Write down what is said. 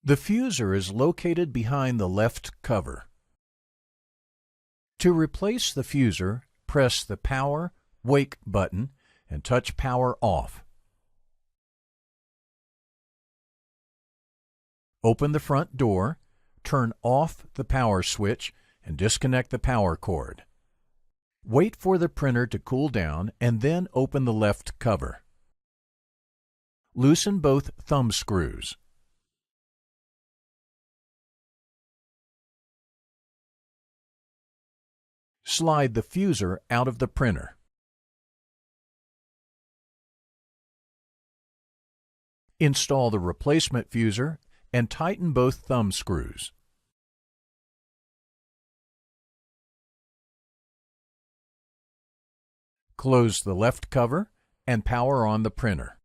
The fuser is located behind the left cover. To replace the fuser, press the Power, Wake button and touch Power off. Open the front door, turn off the power switch, and disconnect the power cord. Wait for the printer to cool down and then open the left cover. Loosen both thumb screws. Slide the fuser out of the printer. Install the replacement fuser and tighten both thumb screws. Close the left cover and power on the printer.